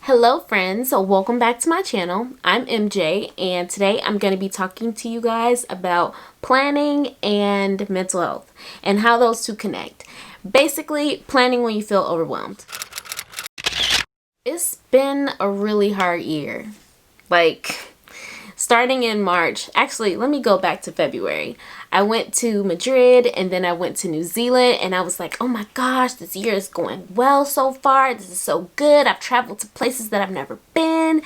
Hello friends, so welcome back to my channel. I'm MJ and today I'm going to be talking to you guys about planning and mental health and how those two connect. Basically, planning when you feel overwhelmed. It's been a really hard year. Starting in March, actually, let me go back to February. I went to Madrid and then I went to New Zealand and I was like, oh my gosh, this year is going well so far. This is so good. I've traveled to places that I've never been.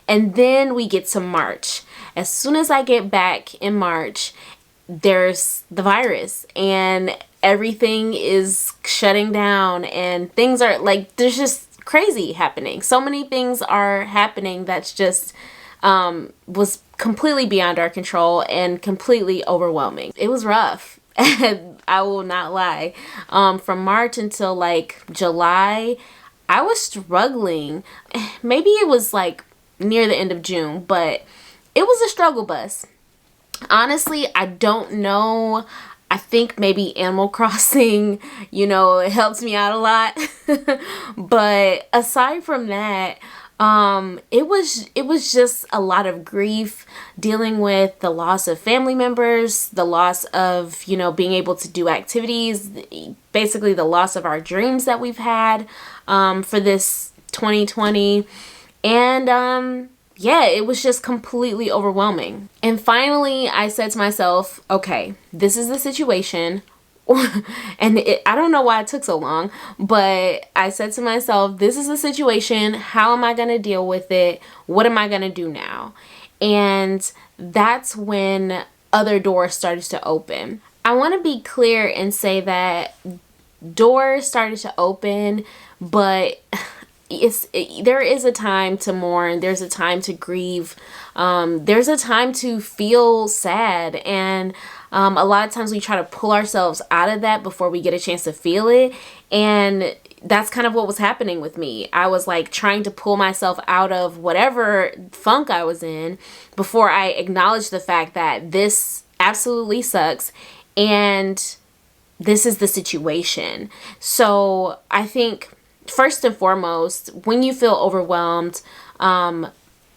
And then we get to March. As soon as I get back in March, there's the virus and everything is shutting down and things are like, there's just crazy happening. So many things are happening that's just was completely beyond our control and completely overwhelming. It was rough. I will not lie. From March until like July, I was struggling. Maybe it was like near the end of June, but it was a struggle bus. Honestly, I don't know. I think maybe Animal Crossing, it helps me out a lot. But aside from that, it was just a lot of grief, dealing with the loss of family members, the loss of, being able to do activities, basically the loss of our dreams that we've had, for this 2020. And, yeah, it was just completely overwhelming. And finally, I said to myself, okay, this is the situation. And I don't know why it took so long, but I said to myself, this is the situation. How am I going to deal with it? What am I going to do now? And that's when other doors started to open. I want to be clear and say that doors started to open, but there is a time to mourn. There's a time to grieve. There's a time to feel sad. And a lot of times we try to pull ourselves out of that before we get a chance to feel it. And that's kind of what was happening with me. I was like trying to pull myself out of whatever funk I was in before I acknowledged the fact that this absolutely sucks. And this is the situation. So I think first and foremost, when you feel overwhelmed,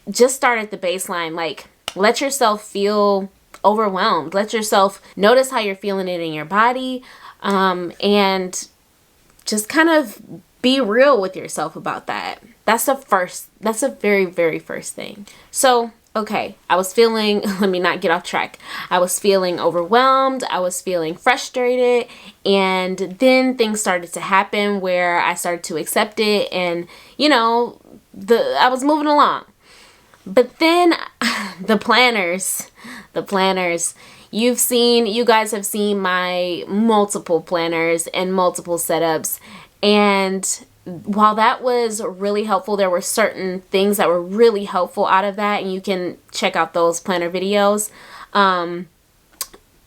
just start at the baseline. Like, let yourself feel overwhelmed. Let yourself notice how you're feeling it in your body, and just kind of be real with yourself about that. That's the very, very first thing. So, okay, I was feeling, let me not get off track. I was feeling overwhelmed. I was feeling frustrated. And then things started to happen where I started to accept it. And, I was moving along. But then the planners, you guys have seen my multiple planners and multiple setups. And while that was really helpful, there were certain things that were really helpful out of that. And you can check out those planner videos.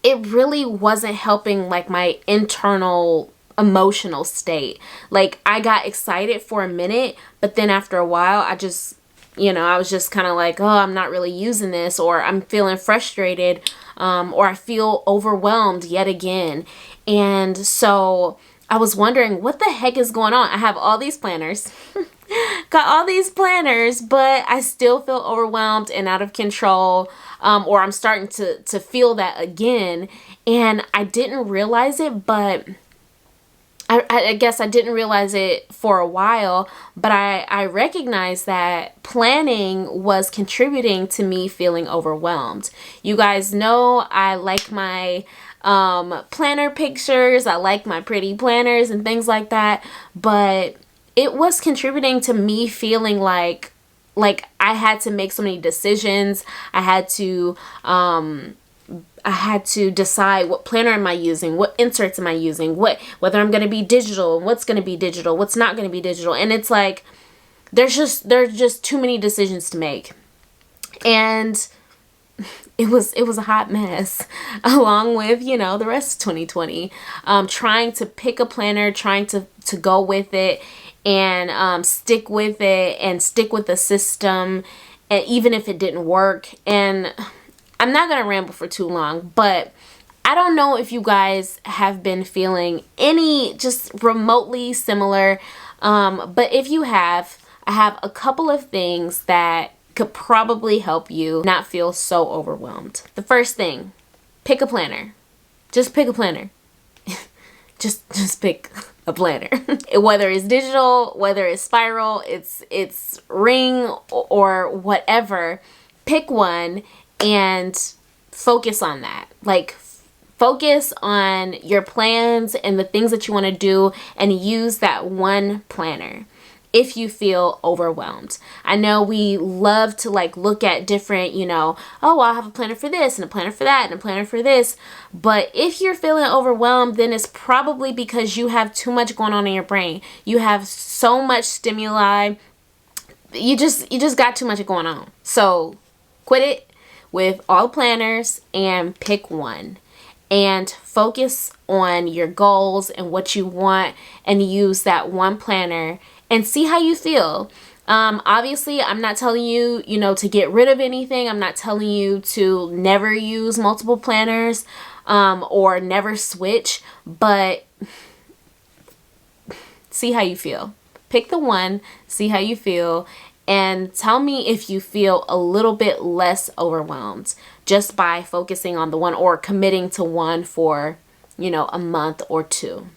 It really wasn't helping like my internal emotional state. Like, I got excited for a minute, but then after a while, I was just kind of like, oh, I'm not really using this, or I'm feeling frustrated, or I feel overwhelmed yet again. And so I was wondering, what the heck is going on? I have all these planners, got all these planners, but I still feel overwhelmed and out of control, or I'm starting to feel that again. And I didn't realize it, but I guess I didn't realize it for a while, but I recognized that planning was contributing to me feeling overwhelmed. You guys know I like my planner pictures. I like my pretty planners and things like that, but it was contributing to me feeling like I had to make so many decisions. I had to decide what planner am I using, what inserts am I using, whether I'm going to be digital, what's going to be digital, what's not going to be digital. And it's like, there's just too many decisions to make. And it was a hot mess, along with, the rest of 2020, trying to pick a planner, trying to go with it and stick with it and stick with the system, and even if it didn't work. And I'm not going to ramble for too long, but I don't know if you guys have been feeling any just remotely similar, but if you have, I have a couple of things that could probably help you not feel so overwhelmed. The first thing, pick a planner. Just pick a planner. just pick a planner. Whether it's digital, whether it's spiral, it's ring or whatever, pick one and focus on that. Like, focus on your plans and the things that you want to do and use that one planner if you feel overwhelmed. I know we love to like look at different, oh, I'll have a planner for this and a planner for that and a planner for this. But if you're feeling overwhelmed, then it's probably because you have too much going on in your brain. You have so much stimuli. You just got too much going on. So quit it with all planners and pick one. And focus on your goals and what you want and use that one planner and see how you feel. Obviously, I'm not telling you, to get rid of anything. I'm not telling you to never use multiple planners or never switch, but see how you feel. Pick the one, see how you feel, and tell me if you feel a little bit less overwhelmed just by focusing on the one or committing to one for, a month or two.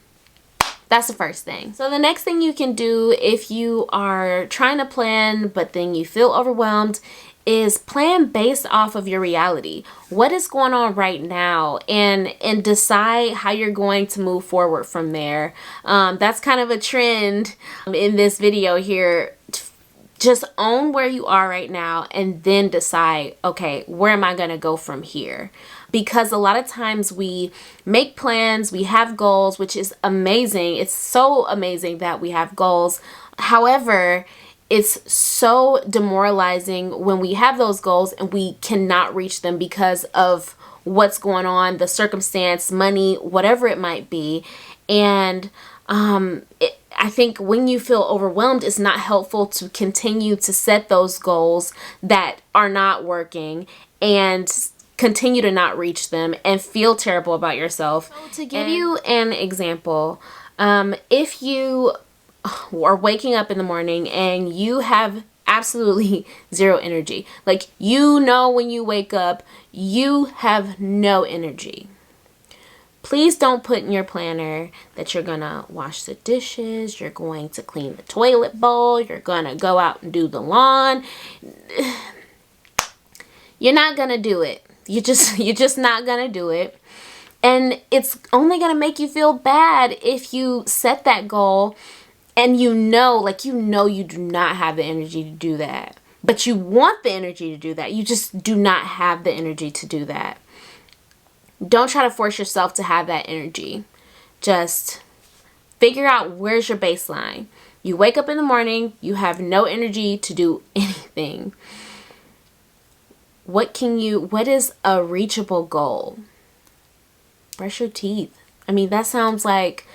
That's the first thing. So the next thing you can do if you are trying to plan but then you feel overwhelmed is plan based off of your reality. What is going on right now, and decide how you're going to move forward from there. That's kind of a trend in this video here. Just own where you are right now and then decide, okay, where am I going to go from here? Because a lot of times we make plans, we have goals, which is amazing. It's so amazing that we have goals. However, it's so demoralizing when we have those goals and we cannot reach them because of what's going on, the circumstance, money, whatever it might be. And I think when you feel overwhelmed, it's not helpful to continue to set those goals that are not working and continue to not reach them and feel terrible about yourself. So to give you an example, if you are waking up in the morning and you have absolutely zero energy, like when you wake up, you have no energy. Please don't put in your planner that you're gonna wash the dishes, you're going to clean the toilet bowl, you're gonna go out and do the lawn. You're not gonna do it. You're just not gonna do it. And it's only gonna make you feel bad if you set that goal and you do not have the energy to do that. But you want the energy to do that. You just do not have the energy to do that. Don't try to force yourself to have that energy. Just figure out where's your baseline. You wake up in the morning, you have no energy to do anything. What is a reachable goal? Brush your teeth. That sounds like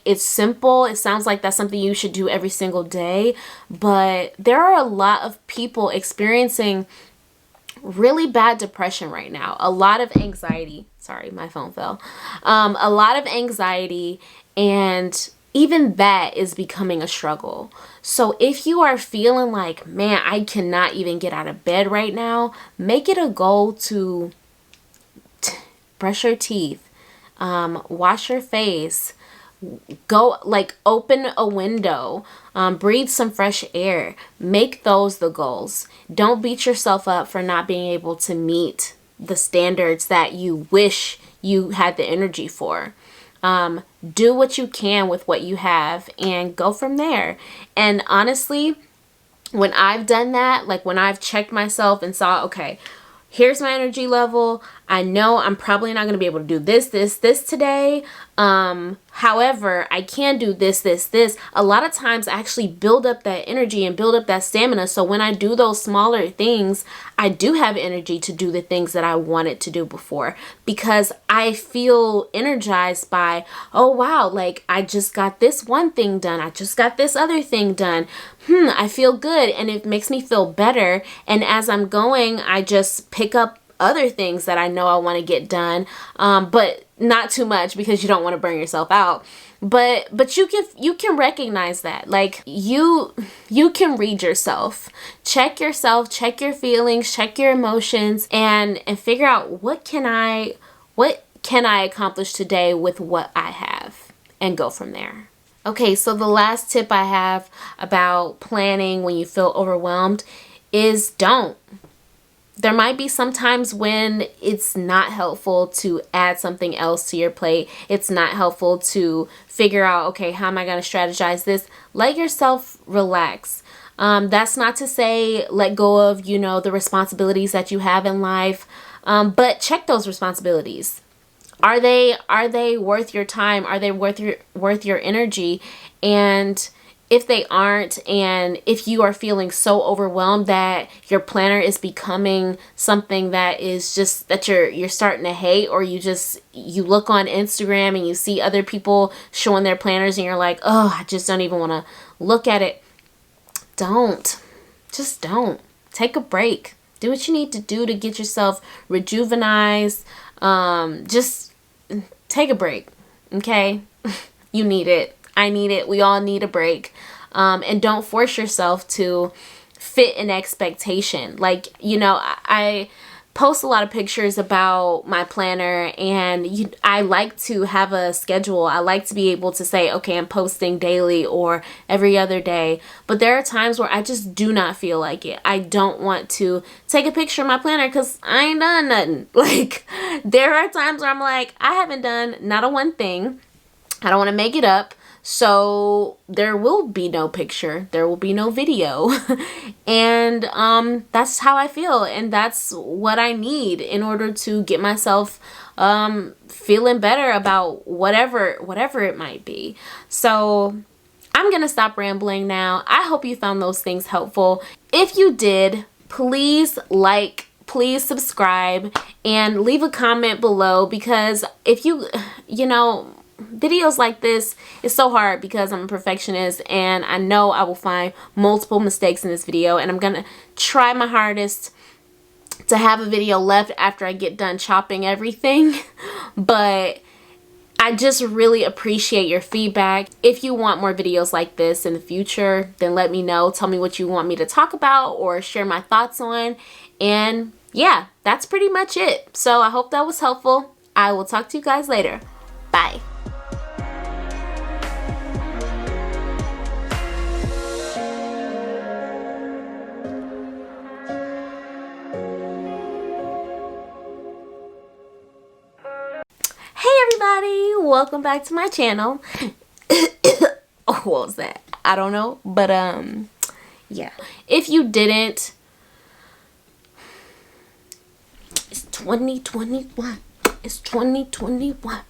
it's simple. It sounds like that's something you should do every single day. But there are a lot of people experiencing really bad depression right now. A lot of anxiety. Sorry, my phone fell. A lot of anxiety, and even that is becoming a struggle. So if you are feeling like, man, I cannot even get out of bed right now, make it a goal to brush your teeth, wash your face, go open a window, breathe some fresh air. Make those the goals. Don't beat yourself up for not being able to meet the standards that you wish you had the energy for. Do what you can with what you have and go from there. And honestly, when I've done that, like when I've checked myself and saw, okay, here's my energy level. I know I'm probably not going to be able to do this today. However, I can do this. A lot of times I actually build up that energy and build up that stamina. So when I do those smaller things, I do have energy to do the things that I wanted to do before, because I feel energized by, oh wow, like I just got this one thing done. I just got this other thing done. I feel good, and it makes me feel better. And as I'm going, I just pick up other things that I know I want to get done, but not too much because you don't want to burn yourself out. But you can recognize that. Like, you can read yourself, check your feelings, check your emotions, and figure out what can I accomplish today with what I have, and go from there. Okay, so the last tip I have about planning when you feel overwhelmed is don't. There might be some times when it's not helpful to add something else to your plate. It's not helpful to figure out, okay, how am I going to strategize this? Let yourself relax. That's not to say let go of, the responsibilities that you have in life, but check those responsibilities. Are they worth your time? Are they worth your energy? And if they aren't, and if you are feeling so overwhelmed that your planner is becoming something that is just that you're starting to hate, or you look on Instagram and you see other people showing their planners and you're like, oh, I just don't even want to look at it. Don't. Take a break. Do what you need to do to get yourself rejuvenized. Just take a break. Okay? You need it. I need it. We all need a break. And don't force yourself to fit an expectation. Like, I post a lot of pictures about my planner, and I like to have a schedule. I like to be able to say, okay, I'm posting daily or every other day. But there are times where I just do not feel like it. I don't want to take a picture of my planner because I ain't done nothing. Like, there are times where I'm like, I haven't done not a one thing. I don't want to make it up. So there will be no picture, there will be no video. And that's how I feel, and that's what I need in order to get myself feeling better about whatever it might be. So I'm gonna stop rambling now. I hope you found those things helpful. If you did, please please subscribe and leave a comment below, because if videos like this is so hard because I'm a perfectionist, and I know I will find multiple mistakes in this video, and I'm gonna try my hardest to have a video left after I get done chopping everything. But I just really appreciate your feedback. If you want more videos like this in the future, then let me know. Tell me what you want me to talk about or share my thoughts on. And yeah, that's pretty much it. So I hope that was helpful. I will talk to you guys later. Bye. Everybody, welcome back to my channel. Oh, what was that? I don't know, but yeah, if you didn't, it's 2021. It's 2021.